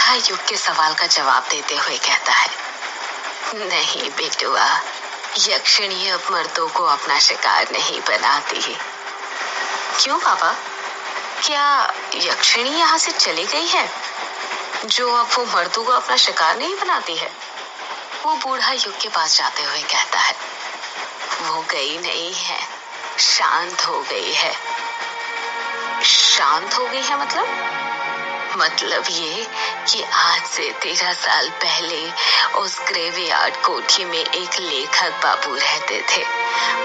बूढ़ा युग के सवाल का जवाब देते हुए कहता है, नहीं बेटुआ, यक्षिणी अब मर्दों को अपना शिकार नहीं बनाती है। क्यों पापा, क्या यक्षिणी यहाँ से चली गई है जो अब वो मर्दों को अपना शिकार नहीं बनाती है? वो बूढ़ा युग के पास जाते हुए कहता है, वो गई नहीं है, शांत हो गई है। शांत हो गई है मतलब ये कि आज से 13 साल पहले उस ग्रेवयार्ड कोठी में एक लेखक बाबू रहते थे।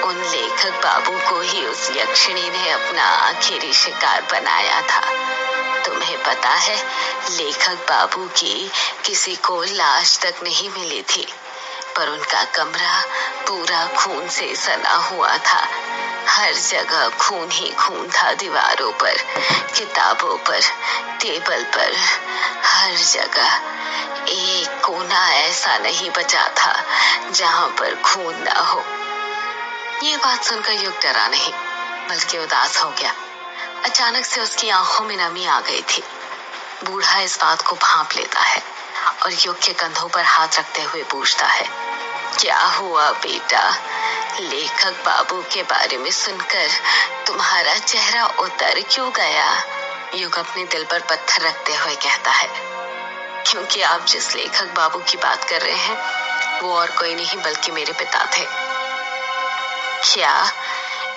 उन लेखक बाबू को ही उस यक्षिणी ने अपना आखिरी शिकार बनाया था। तुम्हें पता है, लेखक बाबू की किसी को लाश तक नहीं मिली थी, पर उनका कमरा पूरा खून से सना हुआ था। हर जगह खून ही खून था, दीवारों पर, किताबों पर, टेबल पर, हर जगह। एक कोना ऐसा नहीं बचा था जहां पर खून ना हो। ये बात सुनकर युग डरा नहीं बल्कि उदास हो गया। अचानक से उसकी आंखों में नमी आ गई थी। बूढ़ा इस बात को भांप लेता है और युग के कंधों पर हाथ रखते हुए पूछता है, क्या हुआ बेटा? लेखक बाबू के बारे में सुनकर तुम्हारा चेहरा उतर क्यों गया? युग अपने दिल पर पत्थर रखते हुए कहता है, क्योंकि आप जिस लेखक बाबू की बात कर रहे हैं वो और कोई नहीं बल्कि मेरे पिता थे। क्या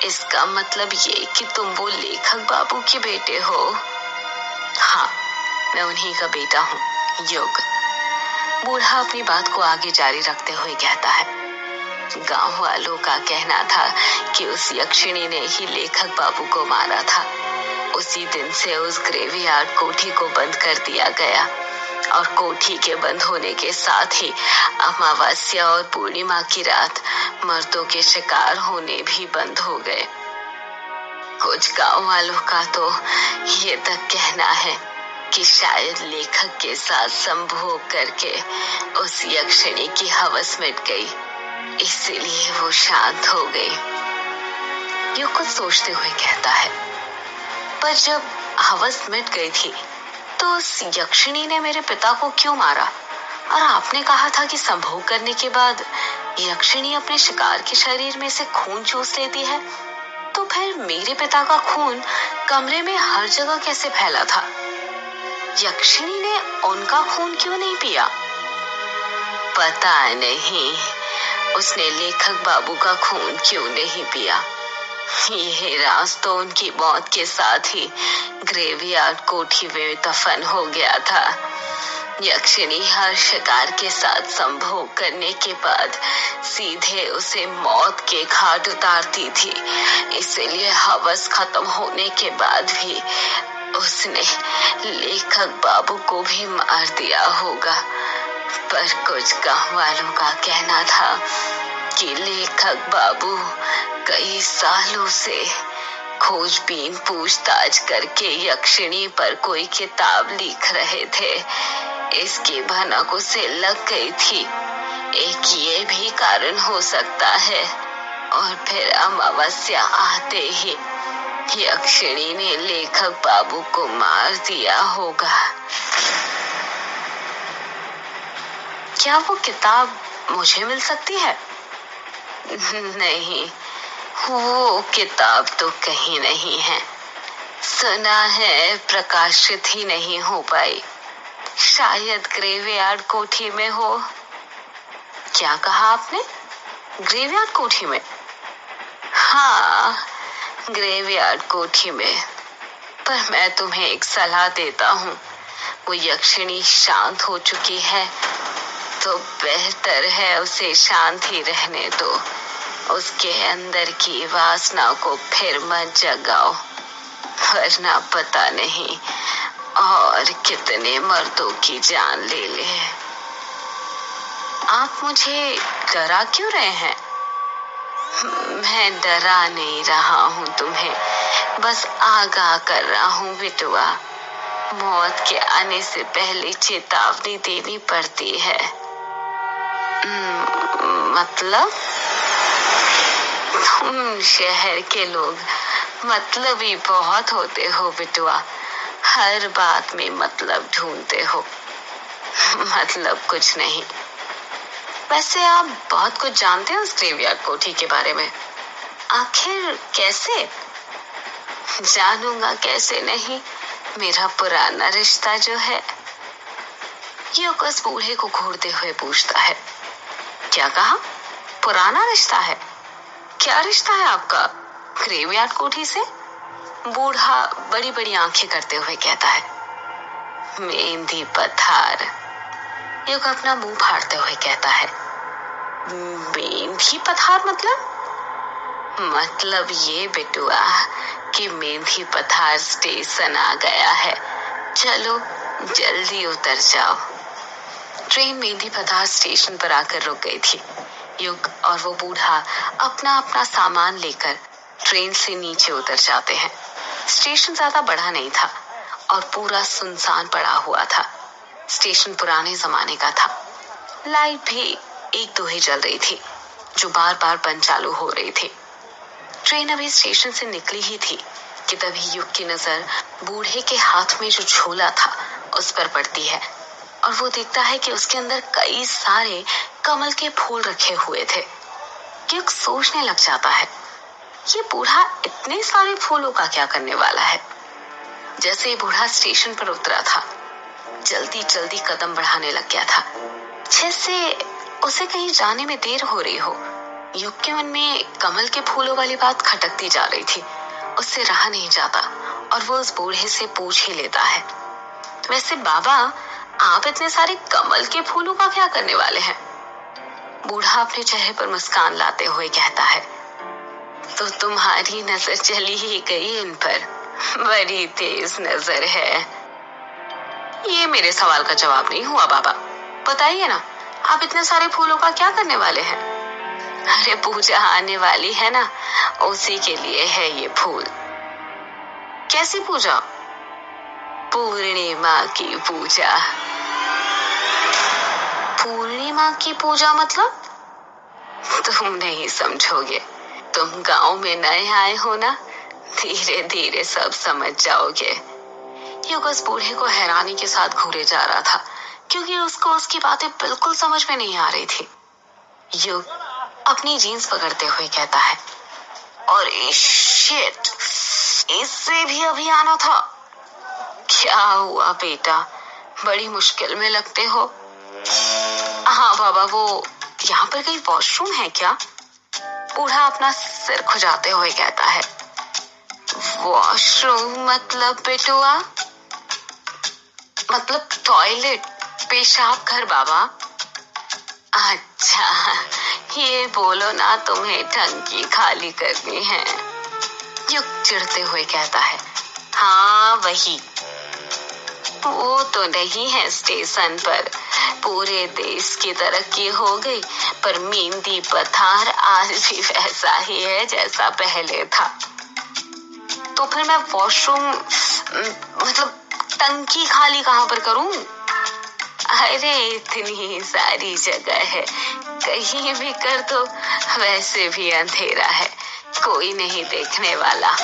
इसका मतलब ये कि तुम वो लेखक बाबू के बेटे हो? हाँ, मैं उन्हीं का बेटा हूँ, युग। बूढ़ा अपनी बात को आगे जारी रखते हुए कहता है, गांव वालों का कहना था कि उस यक्षिणी ने ही लेखक बाबू को मारा था। उसी दिन से उस ग्रेवयार्ड कोठी को बंद कर दिया गया और कोठी के बंद होने के साथ ही अमावस्या और पूर्णिमा की रात मर्दों के शिकार होने भी बंद हो गए। कुछ गांव वालों का तो ये तक कहना है कि शायद लेखक के साथ संभोग करके उस यक्षिणी की हवस मिट गई, इसीलिए वो शांत हो गई। युग कुछ सोचते हुए कहता है, पर जब हवस मिट गई थी तो उस यक्षिणी ने मेरे पिता को क्यों मारा? और आपने कहा था कि संभोग करने के बाद यक्षिणी अपने शिकार के शरीर में से खून चूस लेती है, तो फिर मेरे पिता का खून कमरे में हर जगह कैसे फैला था? यक्षिणी ने उनका खून क्यों नहीं पिया? पता नहीं उसने लेखक बाबू का खून क्यों नहीं पिया। यह राज तो उनकी मौत के साथ ही ग्रेवयार्ड कोठी में दफन हो गया था। यक्षिणी हर शिकार के साथ संभोग करने के बाद सीधे उसे मौत के घाट उतारती थी, इसलिए हवस खत्म होने के बाद भी उसने लेखक बाबू को भी मार दिया होगा। पर कुछ गांव वालों का कहना था कि लेखक बाबू कई सालों से खोजबीन पूछताछ करके यक्षिणी पर कोई किताब लिख रहे थे। इसकी भनक उसे लग गई थी। एक ये भी कारण हो सकता है। और फिर अमावस्या आते ही यक्षिणी ने लेखक बाबू को मार दिया होगा। क्या वो किताब मुझे मिल सकती है? नहीं, वो किताब तो कहीं नहीं है। सुना है प्रकाशित ही नहीं हो पाई। शायद ग्रेवयार्ड कोठी में हो। क्या कहा आपने? ग्रेवयार्ड कोठी में? हाँ, ग्रेवयार्ड कोठी में। पर मैं तुम्हें एक सलाह देता हूँ, वो यक्षिणी शांत हो चुकी है तो बेहतर है उसे शांत ही रहने दो। उसके अंदर की वासना को फिर मत जगाओ, वरना पता नहीं और कितने मर्दों की जान ले ले। आप मुझे डरा क्यों रहे हैं? मैं डरा नहीं रहा हूँ तुम्हें, बस आगाह कर रहा हूँ बिटुआ। मौत के आने से पहले चेतावनी देनी पड़ती है। मतलब? तुम शहर के लोग मतलबी बहुत होते हो बिटुआ, हर बात में मतलब ढूंढते हो। मतलब कुछ नहीं। वैसे आप बहुत कुछ जानते हैं उस ग्रेवयार्ड कोठी के बारे में। आखिर कैसे? जानूंगा कैसे नहीं, मेरा पुराना रिश्ता जो है। युग उस बूढ़े को घूरते हुए पूछता है। क्या कहा? पुराना रिश्ता है? क्या रिश्ता है आपका ग्रेवयार्ड कोठी से? बूढ़ा बड़ी बड़ी आंखें करते हुए कहता है। मेहंदी पथार। युग अपना मुंह फाड़ते हुए कहता है। मेहंदी पथार मतलब ये बेटुआ कि मेहंदी पथार स्टेशन आ गया है। चलो जल्दी उतर जाओ। ट्रेन मेहंदी पथार स्टेशन पर आकर रुक गई थी। युग और वो बूढ़ा अपना अपना सामान लेकर ट्रेन से नीचे उतर जाते हैं। स्टेशन ज्यादा बड़ा नहीं था और पूरा सुनसान पड़ा हुआ था। स्टेशन पुराने जमाने का था। लाइट भी एक दो ही जल रही थी जो बार बार बंद चालू हो रही थी। ट्रेन अभी स्टेशन से निकली ही थी कि तभी युग की नजर बूढ़े के हाथ में जो झोला था उस पर पड़ती है और वो देखता है कि उसके अंदर कई सारे कमल के फूल रखे हुए थे। युग सोचने लग जाता है, ये बूढ़ा इतने सारे फूलों का क्या करने वाला है। जैसे बूढ़ा स्टेशन पर उतरा था, जल्दी जल्दी कदम बढ़ाने लग गया था, जैसे उसे कहीं जाने में देर हो रही हो। युग के मन में कमल के फूलों वाली बात खटकती जा रही थी। उससे रहा नहीं जाता और वो उस बूढ़े से पूछ ही लेता है। वैसे बाबा, आप इतने सारे कमल के फूलों का क्या करने वाले हैं? बूढ़ा अपने चेहरे पर मुस्कान लाते हुए कहता है। तो तुम्हारी नजर चली ही गई इन पर। बड़ी तेज नजर है। ये मेरे सवाल का जवाब नहीं हुआ बाबा। बताइए ना, आप इतने सारे फूलों का क्या करने वाले हैं? अरे पूजा आने वाली है ना, उसी के लिए है ये फूल। कैसी पूजा? पूर्णिमा की पूजा। पूर्णिमा की पूजा मतलब? तुम नहीं समझोगे। तुम गांव में नए आए हो ना, धीरे धीरे सब समझ जाओगे। युग उस बूढ़े को हैरानी के साथ घूरे जा रहा था क्योंकि उसको उसकी बातें बिल्कुल समझ में नहीं आ रही थी। युग अपनी जीन्स पकड़ते हुए कहता है। और शिट, इससे भी अभी आना था। क्या हुआ बेटा, बड़ी मुश्किल में लगते हो। हाँ बाबा, वो यहाँ पर कहीं वॉशरूम है क्या? बूढ़ा अपना सिर खुजाते हुए कहता है। वॉशरूम मतलब बेटुआ? मतलब टॉयलेट, पेशाब घर बाबा। अच्छा, ये बोलो ना तुम्हें टंकी खाली करनी है। युग चिढ़ते हुए कहता है। हाँ वही। वो तो नहीं है स्टेशन पर। पूरे देश की तरक्की हो गई पर मेहंदी पथार आज भी वैसा ही है जैसा पहले था। तो फिर मैं वॉशरूम मतलब टंकी खाली कहाँ पर करूं? अरे इतनी सारी जगह है, कहीं भी कर दो। वैसे भी अंधेरा है, कोई नहीं देखने वाला।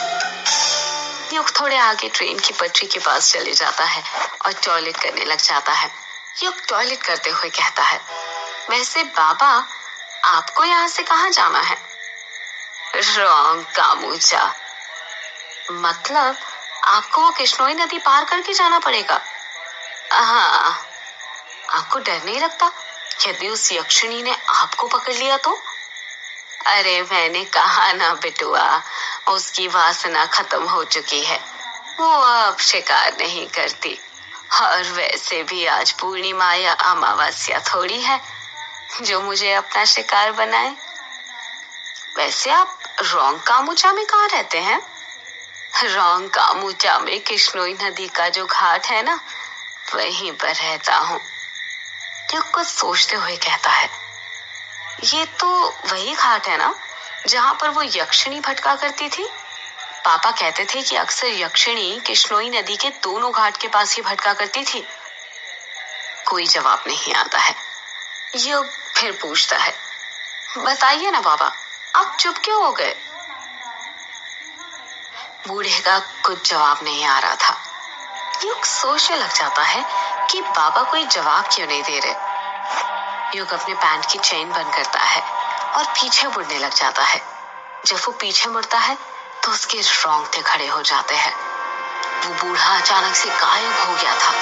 युग थोड़े आगे ट्रेन की पटरी के पास चले जाता है और टॉयलेट करने लग जाता है। युग टॉयलेट करते हुए कहता है। वैसे बाबा, आपको यहाँ से कहाँ जाना है? रॉन्ग कामूचा। मतलब आपको वो किश्नोई नदी पार करके जाना पड़ेगा? हाँ। आपको डर नहीं लगता यदि उस यक्षिणी ने आपको पकड़ लिया तो? अरे मैंने कहा ना बेटुआ, उसकी वासना खत्म हो चुकी है, वो अब शिकार नहीं करती। और वैसे भी आज पूर्णिमा या अमावस्या थोड़ी है जो मुझे अपना शिकार बनाए। वैसे आप रोंग कामुचा में कहाँ रहते हैं? रोंग कामुचा में किश्नोई नदी का जो घाट है ना, वहीं पर रहता हूँ। युग कुछ सोचते हुए कहता है। ये तो वही घाट है ना जहाँ पर वो यक्षिणी भटका करती थी? पापा कहते थे कि अक्सर यक्षिणी किश्नोई नदी के दोनों घाट के पास ही भटका करती थी। कोई जवाब नहीं आता है। युग फिर पूछता है। बताइए ना बाबा, आप चुप क्यों हो गए? बूढ़े का कुछ जवाब नहीं आ रहा था। युग सोचने लग जाता है कि बाबा कोई जवाब क्यों नहीं दे रहे। युग अपने पैंट की चेन बंद करता है और पीछे मुड़ने लग जाता है। जब वो पीछे मुड़ता है तो उसके रोंगटे खड़े हो जाते हैं। वो बूढ़ा अचानक से गायब हो गया था।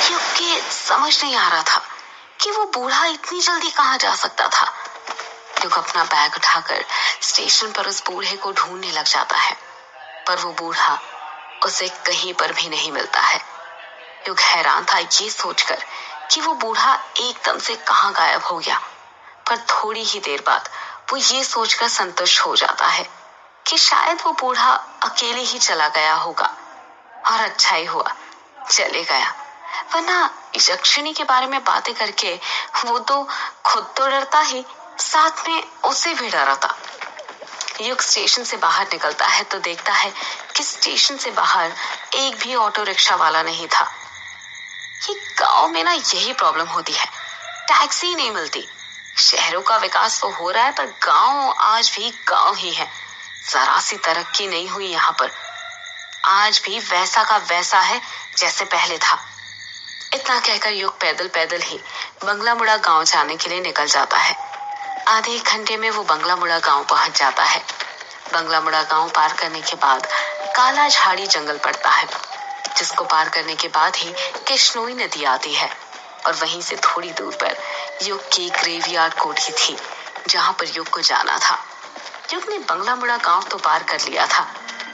युग के समझ नहीं आ रहा था कि वो बूढ़ा इतनी जल्दी कहाँ जा सकता था। युग अपना बैग उठाकर स्टेशन पर उस बूढ़े को ढूंढने लग जाता है, पर वो बूढ़ा उसे कहीं पर भी नहीं मिलता है। युग हैरान था ये सोचकर कि वो बूढ़ा एकदम से कहाँ गायब हो गया, पर थोड़ी ही देर बाद वो ये सोचकर संतुष्ट हो जाता है कि शायद वो बूढ़ा अकेले ही चला गया होगा, और अच्छा ही हुआ चले गया, वरना यक्षिणी के बारे में बातें करके वो तो खुद तो डरता ही, साथ में उसे भी डराता। युग स्टेशन से बाहर निकलता है तो देखता है कि स्टेशन से बाहर एक भी ऑटो रिक्शा वाला नहीं था। ये गांव में ना यही प्रॉब्लम होती है, टैक्सी नहीं मिलती। शहरों का विकास तो हो रहा है पर गांव आज भी गांव ही है, जरा सी तरक्की नहीं हुई यहाँ पर। आज भी वैसा का वैसा है जैसे पहले था। इतना कहकर युग पैदल पैदल ही बंगला मुड़ा गांव जाने के लिए निकल जाता है। आधे एक घंटे में वो बंगला मुड़ा गांव पहुंच जाता है। बंगला मुड़ा गांव पार करने के बाद काला झाड़ी जंगल पड़ता है, जिसको पार करने के बाद ही कृष्णोई नदी आती है, और वहीं से थोड़ी दूर पर युग की ग्रेवयार्ड कोठी थी जहां पर युग को जाना था। युग ने बंगला मुड़ा गांव तो पार कर लिया था,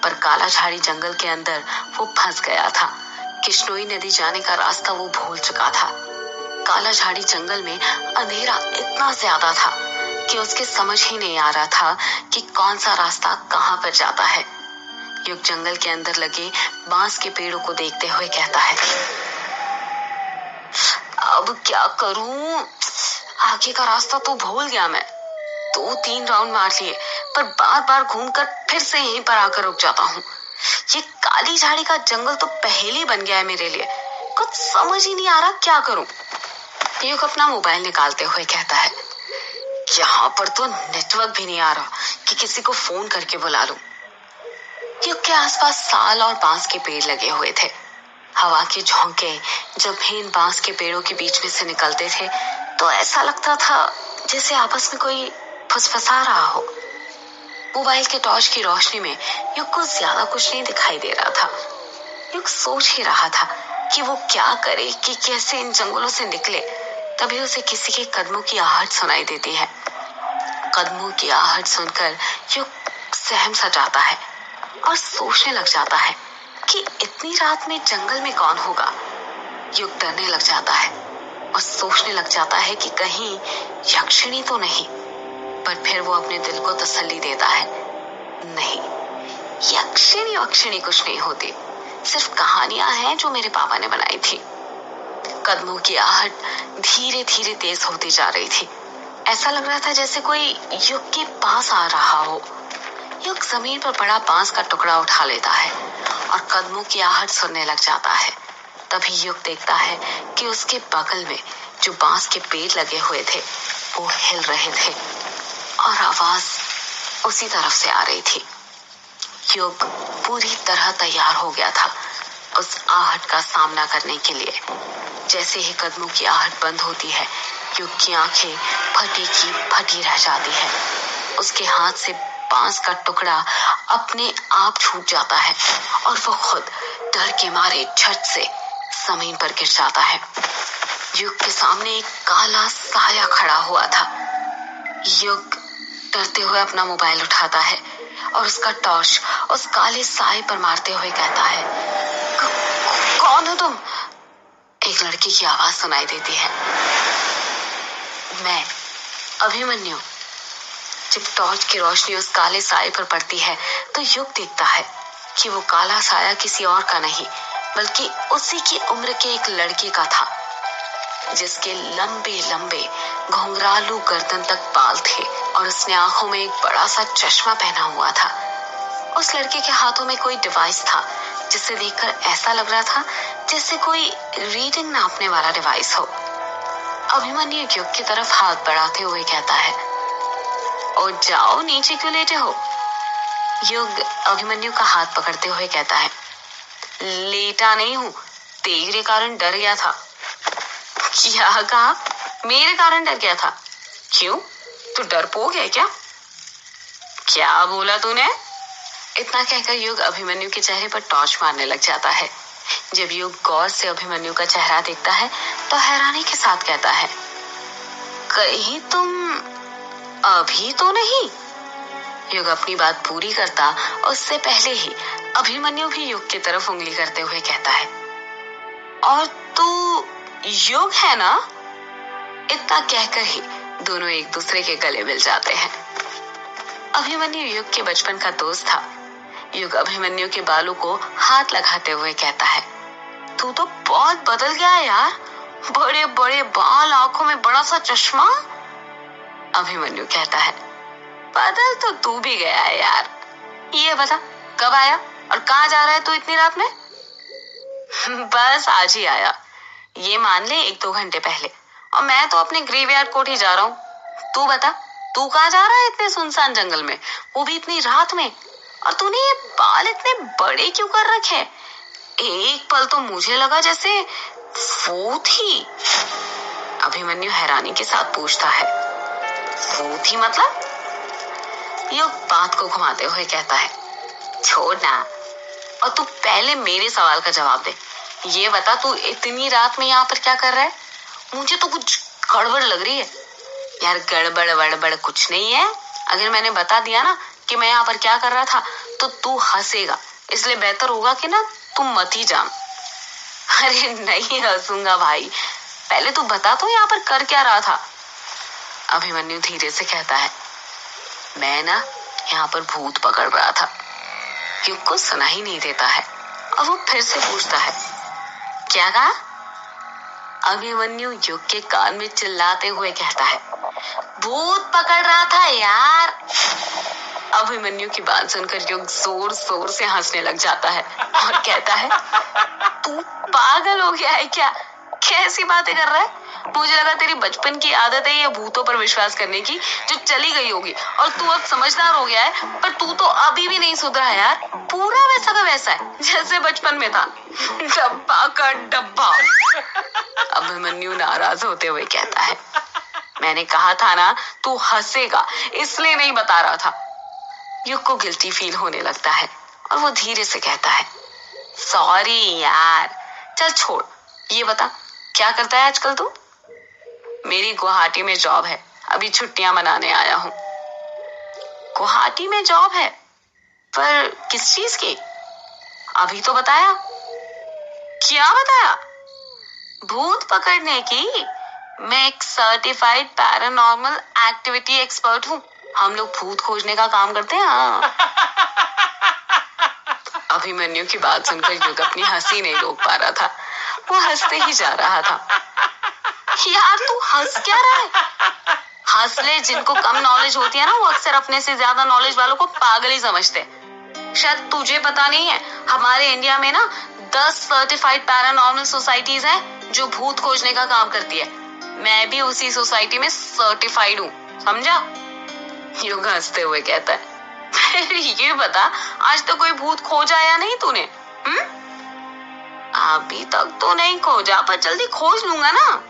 पर काला झाड़ी जंगल के अंदर वो फंस गया था। कृष्णोई नदी जाने का रास्ता वो भूल चुका था। काला झाड़ी जंगल में अंधेरा इतना ज्यादा था कि उसके समझ ही नहीं आ रहा था कि कौन सा रास्ता कहाँ पर जाता है। युग जंगल के अंदर लगे बांस के पेड़ों को देखते हुए कहता है, अब क्या करूं? आगे का रास्ता तो भूल गया मैं। 2-3 राउंड मार लिए पर बार बार घूमकर फिर से यहीं पर आकर रुक जाता हूँ। ये काली झाड़ी का जंगल तो पहेली बन गया है मेरे लिए। कुछ समझ ही नहीं आ रहा क्या करूं। युग अपना मोबाइल निकालते हुए कहता है, यहाँ पर तो नेटवर्क भी नहीं आ रहा कि किसी को फोन करके बुला लूं। युग के आसपास साल और बांस के पेड़ लगे हुए थे। हवा के झोंके जब भी इन बांस के पेड़ों के बीच में से निकलते थे तो ऐसा लगता था जैसे आपस में कोई फुसफुसा रहा हो। मोबाइल के टॉर्च की रोशनी में युग को ज्यादा कुछ नहीं दिखाई दे रहा था। युग सोच ही रहा था कि वो क्या करे, कि कैसे इन जंगलों से निकले। तभी उसे किसी के कदमों की आहट सुनाई देती है। कदमों की आहट सुनकर युग सहम सा जाता है और सोचने लग जाता है कि इतनी रात में जंगल में कौन होगा। युग डरने लग जाता है और सोचने लग जाता है कि कहीं यक्षिणी तो नहीं, पर फिर वो अपने दिल को तसल्ली देता है, नहीं, यक्षिणी वक्षिणी कुछ नहीं होती, सिर्फ कहानियां हैं जो मेरे पापा ने बनाई थी। कदमों की आहट धीरे धीरे तेज होती जा रही थी। ऐसा लग रहा था जैसे कोई युग के पास आ रहा हो। युग जमीन पर पड़ा बांस का टुकड़ा उठा लेता है और कदमों की आहट सुनने लग जाता है। तभी युग देखता है कि उसके बगल में जो बांस के पेड़ लगे हुए थे वो हिल रहे थे और आवाज उसी तरफ से आ रही थी। युग पूरी तरह तैयार हो गया था उस आहट का सामना करने के लिए। जैसे ही कदमों की आहट बंद होती है, युग की आंखें फटी की फटी रह जाती है। उसके हाथ से बांस का टुकड़ा अपने आप छूट जाता है और वो खुद डर के मारे झट से जमीन पर गिर जाता है। युग के सामने एक काला साया खड़ा हुआ था। युग डरते हुए अपना मोबाइल उठाता है और उसका टॉर्च उस काले साए पर मारते हुए कहता है, कौन हो तुम? एक लड़की की आवाज सुनाई देती है, मैं अभिमन्यु। जब टॉर्च की रोशनी उस काले साए पर पड़ती है तो युग देखता है कि वो काला साया किसी और का नहीं बल्कि उसी की उम्र के एक लड़के का था, जिसके लंबे लंबे घुंघरालू गर्दन तक बाल थे और उसने आंखों में एक बड़ा सा चश्मा पहना हुआ था। उस लड़के के हाथों में कोई डिवाइस था जिसे देखकर ऐसा लग रहा था जैसे कोई रीडिंग नापने वाला डिवाइस हो। अभिमन्यु युग की तरफ हाथ बढ़ाते हुए कहता है, ओ जाओ, नीचे क्यों लेटे हो? युग अभिमन्यु का हाथ पकड़ते हुए कहता है, लेटा नहीं हूँ, तेरे कारण डर गया था। क्या कहा? मेरे कारण डर गया था? क्यों, तू डरपोक है क्या? क्या बोला तूने? इतना कहकर युग अभिमन्यु के चेहरे पर टॉर्च मारने लग जाता है। जब युग गौर से अभिमन्यु का चेहरा देखता है तो हैरानी के साथ कहता है, कहीं तुम अभी तो नहीं? युग अपनी बात पूरी करता उससे पहले ही अभिमन्यु भी युग की तरफ उंगली करते हुए कहता है, और तू युग है ना? इतना कहकर ही दोनों एक दूसरे के गले मिल जाते हैं। अभिमन्यु युग के बचपन का दोस्त था। युग अभिमन्यु के बालों को हाथ लगाते हुए कहता है, तू तो बहुत बदल गया है यार, बड़े बड़े बाल, आंखों में बड़ा सा चश्मा। अभिमन्यु कहता है, बदल तो तू भी गया है यार। ये बता, कब आया और कहाँ जा रहा है तू इतनी रात में? बस आज ही आया, ये मान ले 1-2 घंटे पहले, और मैं तो अपने ग्रेवयार्ड कोर्ट ही जा रहा हूँ। तू बता, तू कहाँ जा रहा है इतने सुनसान जंगल में, वो भी इतनी रात में? और तूने ये बाल इतने बड़े क्यों कर रखे? एक पल तो मुझे लगा जैसे वो थी। अभिमन्यु हैरानी के साथ पूछता है, वो थी मतलब? युग बात को घुमाते हुए कहता है, छोड़ ना, और तू पहले मेरे सवाल का जवाब दे। ये बता, तू इतनी रात में यहाँ पर क्या कर रहा है? मुझे तो कुछ गड़बड़ लग रही है। यार गड़बड़ वड़बड़ कुछ नहीं है। अगर मैंने बता दिया ना कि मैं यहाँ पर क्या कर रहा था तो तू हंसेगा, इसलिए बेहतर होगा कि ना तुम मत ही जा। अरे नहीं हंसूंगा भाई, पहले तू बता तो यहाँ पर कर क्या रहा था? अभिमन्यु धीरे से कहता है, मैं ना यहाँ पर भूत पकड़ रहा था। युग को सुना ही नहीं देता है और वो फिर से पूछता है, क्या कहा? अभिमन्यु युग के कान में चिल्लाते हुए कहता है, भूत पकड़ रहा था यार। अभिमन्यु की बात सुनकर युग जोर जोर से हंसने लग जाता है और कहता है, तू पागल हो गया है क्या? कैसी बातें कर रहा है? मुझे लगा तेरी बचपन की आदत है ये भूतों पर विश्वास करने की, जो चली गई होगी, और तू अब समझदार हो गया है, पर तू तो अभी भी नहीं सुधरा है यार। पूरा वैसा का वैसा है जैसे बचपन में था, डब्बा का डब्बा। अभिमन्यु नाराज होते हुए कहता है, मैंने कहा था ना तू हंसेगा, इसलिए नहीं बता रहा था। युग को गिल्टी फील होने लगता है और वो धीरे से कहता है, सॉरी यार, चल छोड़। ये बता, क्या करता है आजकल तू? मेरी गुवाहाटी में जॉब है, अभी छुट्टियां मनाने आया हूँ। गुवाहाटी में जॉब है? पर किस चीज की? अभी तो बताया। क्या बताया? भूत पकड़ने की। मैं एक सर्टिफाइड पैरानॉर्मल एक्टिविटी एक्सपर्ट हूँ। हम लोग भूत खोजने का काम करते हैं। हाँ। अभिमन्यु की बात सुनकर युग अपनी हंसी नहीं रोक पा रहा था, वो हंसते ही जा रहा था। यार तू हंस क्या रहा है? हंस ले, जिनको कम नॉलेज होती है ना वो अक्सर अपने से ज्यादा नॉलेज वालों को पागल ही समझते। शायद तुझे पता नहीं है, हमारे इंडिया में ना 10 सर्टिफाइड पैरानॉर्मल सोसाइटीज हैं जो भूत खोजने का काम करती है। मैं भी उसी सोसाइटी में सर्टिफाइड हूँ, समझा? युग हंसते हुए कहता है, ये बता, आज तो कोई भूत खोजा या नहीं तूने? अभी तक तो नहीं खोजा, पर जल्दी खोज लूंगा ना।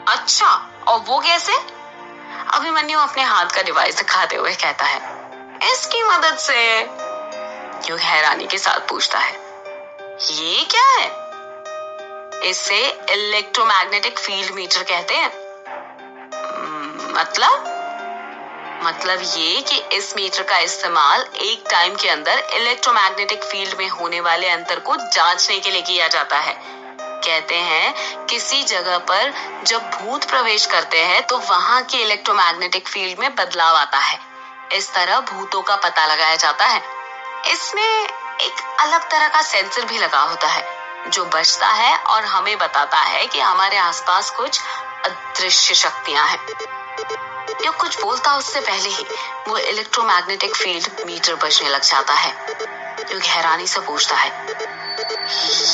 अच्छा, और वो कैसे? अभिमन्यु अपने हाथ का डिवाइस दिखाते हुए कहता है, इसकी मदद से। युग हैरानी के साथ पूछता है, ये क्या है? इसे इलेक्ट्रोमैग्नेटिक फील्ड मीटर कहते हैं। मतलब ये कि इस मीटर का इस्तेमाल एक टाइम के अंदर इलेक्ट्रोमैग्नेटिक फील्ड में होने वाले अंतर को जांचने के लिए किया जाता है। कहते हैं किसी जगह पर जब भूत प्रवेश करते हैं तो वहां के इलेक्ट्रोमैग्नेटिक फील्ड में बदलाव आता है। इस तरह भूतों का पता लगाया जाता है। इसमें एक अलग तरह का सेंसर भी लगा होता है जो बजता है और हमें बताता है कि हमारे आसपास कुछ अदृश्य शक्तियां हैं। जो कुछ बोलता उससे पहले ही वो इलेक्ट्रोमैग्नेटिक फील्ड मीटर बजने लग जाता है। जो हैरानी से पूछता है,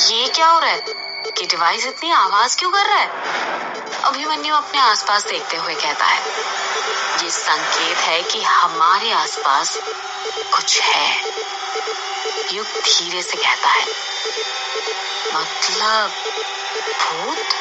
ये क्या हो रहा है कि डिवाइस इतनी आवाज क्यों कर रहा है? अभिमन्यु अपने आसपास देखते हुए कहता है, ये संकेत है कि हमारे आसपास कुछ है। युग धीरे से कहता है, मतलब भूत?